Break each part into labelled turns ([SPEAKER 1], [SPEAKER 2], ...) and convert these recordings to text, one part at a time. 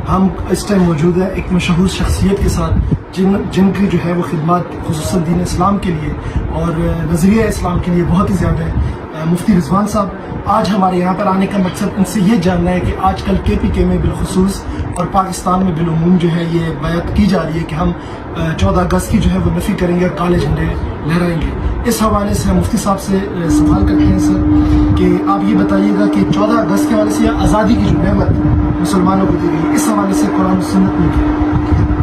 [SPEAKER 1] ہم اس ٹائم موجود ہیں ایک مشہور شخصیت کے ساتھ جن کی جو ہے وہ خدمات خصوصاً دین اسلام کے لیے اور نظریہ اسلام کے لیے بہت ہی زیادہ ہے، مفتی رضوان صاحب۔ آج ہمارے یہاں پر آنے کا مقصد ان سے یہ جاننا ہے کہ آج کل KPK میں بالخصوص اور پاکستان میں بالعموم جو ہے یہ بیعت کی جا رہی ہے کہ ہم 14 اگست کی جو ہے وہ نفی کریں گے اور کالے جھنڈے لہرائیں گے۔ اس حوالے سے ہم مفتی صاحب سے سوال کرتے ہیں سر کہ آپ یہ بتائیے گا کہ 14 اگست کے حوالے سے یا آزادی کی جو نعمت مسلمانوں کو دی گئی، اس حوالے سے قرآن و سنت میں کیا؟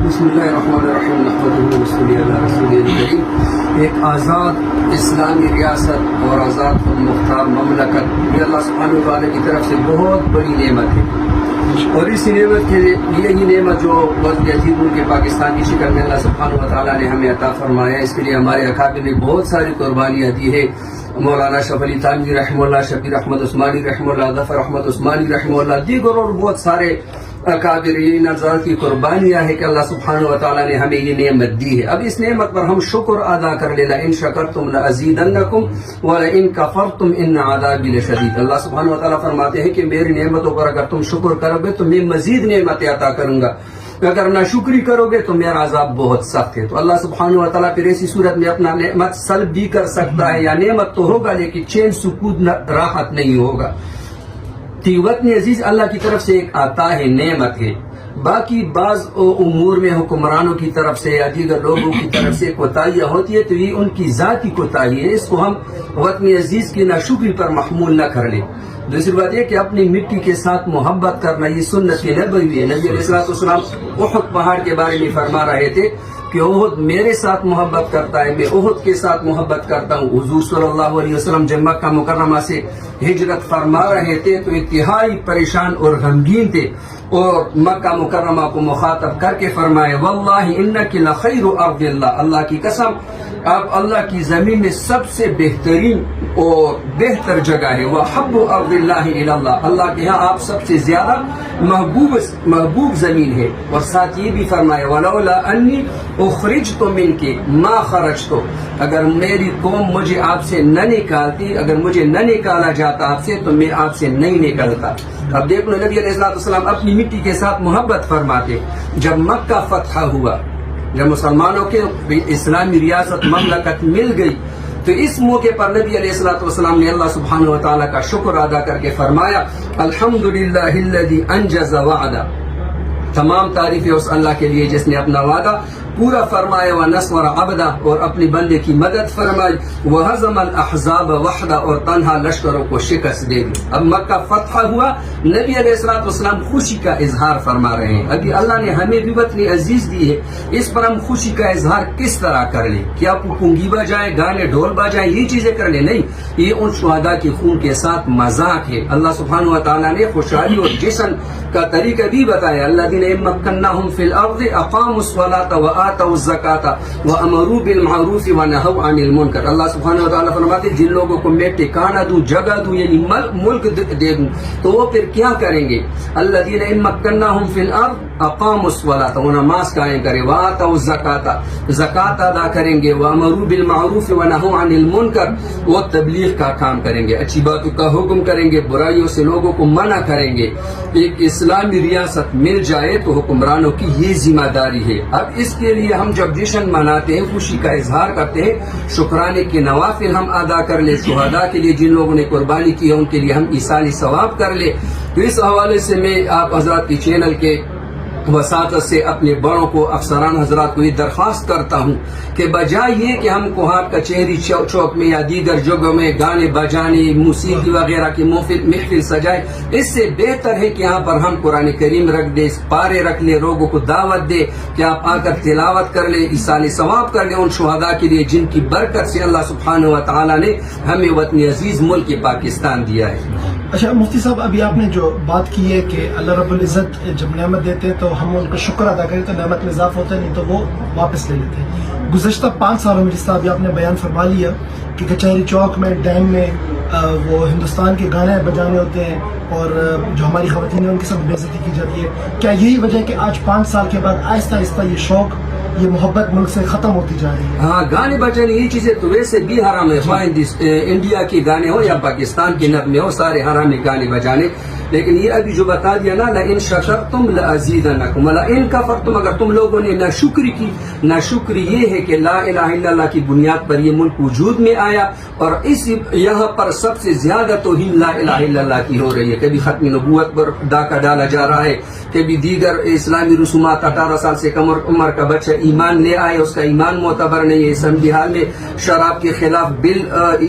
[SPEAKER 2] بسم اللہ الرحمن الرحیم، نحمدہ و صلی علی رسولہ الکریم۔ ایک آزاد اسلامی ریاست اور آزاد خود مختار مملکت یہ اللہ سبحانہ وتعالی کی طرف سے بہت بڑی نعمت ہے، اور اس نعمت کے یہی نعمت جو وطن عزیز ملک پاکستان کی شکل میں اللہ سبحانہ وتعالی نے ہمیں عطا فرمایا، اس کے لیے ہمارے اکابر نے بہت ساری قربانیاں دی ہے۔ مولانا شف علی تھانوی رحمہ اللہ، شبیر احمد عثمانی رحمہ اللہ، ظفر احمد عثمانی رحمہ اللہ، دیگر اور بہت سارے اکابرین حضرات کی قربانیاں ہے کہ اللہ سبحانہ وتعالی نے ہمیں یہ نعمت دی ہے۔ اب اس نعمت پر ہم شکر ادا کر لے، لئن شکرتم لازیدنکم ولئن کفرتم ان عذابی لشدید۔ اللہ سبحانہ وتعالی فرماتے ہیں کہ میری نعمتوں پر اگر تم شکر کرو گے تو میں مزید نعمتیں عطا کروں گا، اگر ناشکری کرو گے تو میرا عذاب بہت سخت ہے۔ تو اللہ سبحانہ وتعالی پھر ایسی صورت میں اپنا نعمت سلب بھی کر سکتا ہے، یا نعمت تو ہوگا لیکن چین سکون راحت نہیں ہوگا۔ وطن عزیز اللہ کی طرف سے ایک عطا ہے، نعمت ہے۔ باقی بعض امور میں حکمرانوں کی طرف سے یا دیگر لوگوں کی طرف سے کوتاہیاں ہوتی ہے تو یہ ان کی ذاتی کوتاہی ہے، اس کو ہم وطن عزیز کی ناشکری پر محمول نہ کر لیں۔ دوسری بات یہ کہ اپنی مٹی کے ساتھ محبت کرنا یہ سنت نبوی ہے۔ نبی علیہ السلام احد پہاڑ کے بارے میں فرما رہے تھے کہ احد میرے ساتھ محبت کرتا ہے، میں احد کے ساتھ محبت کرتا ہوں۔ حضور صلی اللہ علیہ وسلم جب مکہ مکرمہ سے ہجرت فرما رہے تھے تو انتہائی پریشان اور غمگین تھے، اور مکہ مکرمہ کو مخاطب کر کے فرمائے واللہ انک لخیر ارض اللہ، اللہ کی قسم آپ اللہ کی زمین میں سب سے بہترین اور بہتر جگہ ہے، وحب ارض اللہ الی اللہ، اللہ کے ہاں آپ سب سے زیادہ محبوب زمین ہے۔ اور ساتھ یہ بھی فرمایا ولولا انی اخرجت منک ما خرجت، اگر میری قوم مجھے آپ سے نہ نکالتی، اگر مجھے نہ نکالا جاتا آپ سے تو میں آپ سے نہیں نکلتا۔ اب دیکھ لو نبی علیہ السلام اپنی مٹی کے ساتھ محبت فرماتے۔ جب مکہ فتح ہوا، جب مسلمانوں کے اسلامی ریاست مملکت مل گئی، تو اس موقع پر نبی علیہ السلام نے اللہ سبحانہ وتعالی کا شکر ادا کر کے فرمایا الحمدللہ الذی انجز وعدہ، تمام تعریفیں اس اللہ کے لیے جس نے اپنا وعدہ پورا فرمایا، ونصر عبدہ، اور اپنی بندے کی مدد فرمائی، وہزم الاحزاب وحدہ، اور تنہا لشکروں کو شکست دے دی۔ اب مکہ فتح ہوا، نبی علیہ السلام خوشی کا اظہار فرما رہے ہیں۔ ابھی اللہ نے ہمیں بھی وطن عزیز دی ہے، اس پر ہم خوشی کا اظہار کس طرح کر لیں؟ کیا پنگی بجائیں، گانے ڈھول بجائیں، یہ چیزیں کر لیں؟ نہیں، یہ ان شہداء کے خون کے ساتھ مذاق ہے۔ اللہ سبحانہ وتعالی نے خوشحالی اور جشن کا طریقہ بھی بتایا، الذین مکناہم فی الارض اقاموا الصلاۃ وآتوا الزکاۃ وامروا بالمعروف ونہوا عن المنکر۔ اللہ سبحانہ وتعالی فرماتے جن لوگوں کو میں ٹھکانہ دوں، جگہ دوں، یعنی ملک دے دوں، تو وہ پھر کیا کریں گے؟ الذین مکناہم فی الارض اقاموا الصلاۃ، وہ نماز قائم کریں، وآتوا الزکاۃ، زکوٰۃ ادا کریں گے، وامروا بالمعروف ونہوا عن المنکر، وہ تبلیغ کا کام کریں گے، اچھی باتوں کا حکم کریں گے، برائیوں سے لوگوں کو منع کریں گے۔ ایک اسلامی ریاست مل جائے تو حکمرانوں کی یہ ذمہ داری ہے۔ اب اس کے لیے ہم جب جشن مناتے ہیں، خوشی کا اظہار کرتے ہیں، شکرانے کے نوافل ہم ادا کر لیں، شہداء کے لیے جن لوگوں نے قربانی کی ہے ان کے لیے ہم ایصال ثواب کر لیں۔ تو اس حوالے سے میں آپ حضرات کی چینل کے وساطت سے اپنے بڑوں کو، افسران حضرات کو یہ درخواست کرتا ہوں کہ بجائے یہ کہ ہم کوہات کچہری چوک میں یا دیگر جگہوں میں گانے بجانے، موسیقی وغیرہ کی محفل سجائے، اس سے بہتر ہے کہ یہاں پر ہم قرآن کریم رکھ دیں، پارے رکھ لیں، لوگوں کو دعوت دیں کہ آپ آ کر تلاوت کر لیں، ایصال ثواب کر لیں ان شہداء کے لیے جن کی برکت سے اللہ سبحانہ وتعالی نے ہمیں وطن عزیز ملک پاکستان دیا ہے۔
[SPEAKER 1] اچھا مفتی صاحب، ابھی آپ نے جو بات کی ہے کہ اللہ رب العزت جب نعمت دیتے ہیں تو ہم ان کا شکر ادا کریں تو نعمت میں اضافہ ہوتا ہے، نہیں تو وہ واپس لے لیتے ہیں۔ گزشتہ 5 سالوں میں جس طرح ابھی آپ نے بیان فرما لیا کہ کچہری چوک میں، ڈیم میں وہ ہندوستان کے گانے بجانے ہوتے ہیں اور جو ہماری خواتین ہیں ان کے ساتھ بے عزتی کی جاتی ہے، کیا یہی وجہ ہے کہ آج 5 سال کے بعد آہستہ آہستہ یہ شوق، یہ محبت ملک سے ختم ہوتی جا رہی ہے؟
[SPEAKER 2] ہاں، گانے بجانے یہ چیزیں تو ویسے بھی حرام ہے، خواہ انڈیا کے گانے ہو یا پاکستان کے نغمے ہو، سارے حرام ہے گانے بجانے۔ لیکن یہ ابھی جو بتا دیا نا لئن شکرتم لازیدنکم ولئن کفرتم، اگر تم لوگوں نے ناشکری کی، ناشکری یہ ہے کہ لا الہ الا اللہ کی بنیاد پر یہ ملک وجود میں آیا، اور اس یہاں پر سب سے زیادہ توہین لا الہ الا اللہ کی ہو رہی ہے، کبھی ختم نبوت پر ڈاکہ ڈالا جا رہا ہے، کبھی دیگر اسلامی رسومات، 18 سال سے کم عمر کا بچہ ایمان لے آئے اس کا ایمان معتبر نہیں ہے، اسمبلی حال میں شراب کے خلاف بل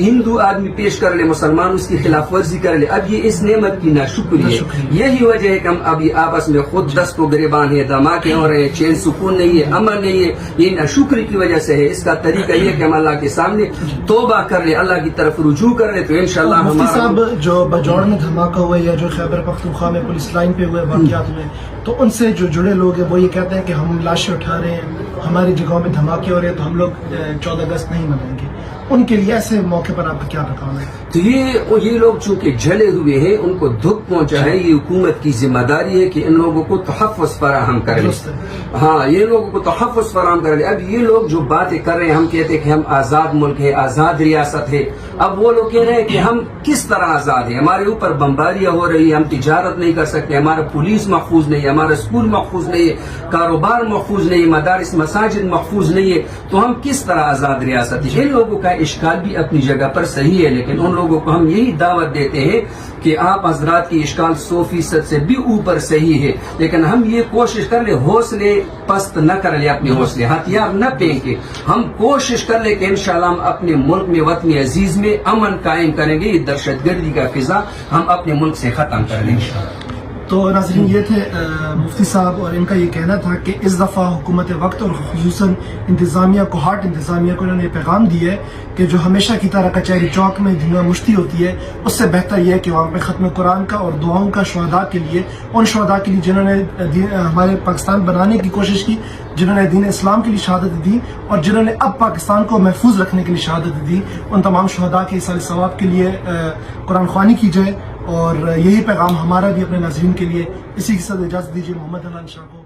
[SPEAKER 2] ہندو آدمی پیش کر لے، مسلمان اس کی خلاف ورزی کر لے، اب یہ اس نعمت کی ناشکری ہے۔ یہی وجہ ہے کہ ہم ابھی آپس میں خود دست و گریبان ہیں، دھماکے ہو رہے ہیں، چین سکون نہیں ہے، امن نہیں ہے، یہ ناشکری کی وجہ سے ہے۔ اس کا طریقہ یہ کہ ہم اللہ کے سامنے توبہ کر لیں، اللہ کی طرف رجوع کر لیں، تو انشاءاللہ
[SPEAKER 1] مفتی صاحب جو بجوڑ میں دھماکہ ہوا یا جو خیبر پختونخوا میں پولیس لائن پہ ہوئے واقعات ہوئے، تو ان سے جو جڑے لوگ ہیں وہ یہ کہتے ہیں کہ ہم لاشیں اٹھا رہے ہیں، ہماری جگہوں میں دھماکے ہو رہے ہیں، تو ہم لوگ 14 اگست نہیں منائیں گے۔ ان کے لیے ایسے موقع پر آپ کا کیا پیغام ہے؟
[SPEAKER 2] تو یہ لوگ چونکہ جلے ہوئے ہیں، ان کو دکھ پہنچا ہے، یہ حکومت کی ذمہ داری ہے کہ ان لوگوں کو تحفظ فراہم کرے، ہاں یہ لوگوں کو تحفظ فراہم کرے۔ اب یہ لوگ جو باتیں کر رہے ہیں، ہم کہتے ہیں کہ ہم آزاد ملک ہے، آزاد ریاست ہے، اب وہ لوگ کہہ رہے ہیں کہ ہم کس طرح آزاد ہیں، ہمارے اوپر بمباریاں ہو رہی ہے، ہم تجارت نہیں کر سکتے، ہمارا پولیس محفوظ نہیں ہے، ہمارا اسکول محفوظ نہیں ہے، کاروبار محفوظ نہیں ہے، مدارس مساجد محفوظ نہیں ہے، تو ہم کس طرح آزاد ریاست ہے۔ ان لوگوں کا اشکال بھی اپنی جگہ پر صحیح ہے، لیکن ان لوگوں کو ہم یہی دعوت دیتے ہیں کہ آپ حضرات کی اشکال 100% سے بھی اوپر صحیح ہے، لیکن ہم یہ کوشش کر لیں، حوصلے پست نہ کر لیں، اپنے حوصلے ہتھیار نہ پھینکیں، ہم کوشش کر لیں کہ انشاءاللہ ہم اپنے ملک میں، وطن عزیز میں امن قائم کریں گے، یہ دہشت گردی کا فضا ہم اپنے ملک سے ختم کر لیں گے۔
[SPEAKER 1] تو ناظرین یہ تھے مفتی صاحب، اور ان کا یہ کہنا تھا کہ اس دفعہ حکومت وقت اور خصوصاً انتظامیہ کو، ہاٹ انتظامیہ کو انہوں نے پیغام دی ہے کہ جو ہمیشہ کی طرح کچہری چوک میں دھیما مشتی ہوتی ہے، اس سے بہتر یہ ہے کہ وہاں پہ ختم قرآن کا اور دعاؤں کا شہداء کے لیے، ان شہداء کے لیے جنہوں نے ہمارے پاکستان بنانے کی کوشش کی، جنہوں نے دین اسلام کے لیے شہادت دی، اور جنہوں نے اب پاکستان کو محفوظ رکھنے کے لیے شہادت دی، ان تمام شہداء کے ایصال ثواب کے لیے قرآن خوانی کی جائے۔ اور یہی پیغام ہمارا بھی اپنے ناظرین کے لیے۔ اسی کے ساتھ اجازت دیجیے محمد علان شاہ کو۔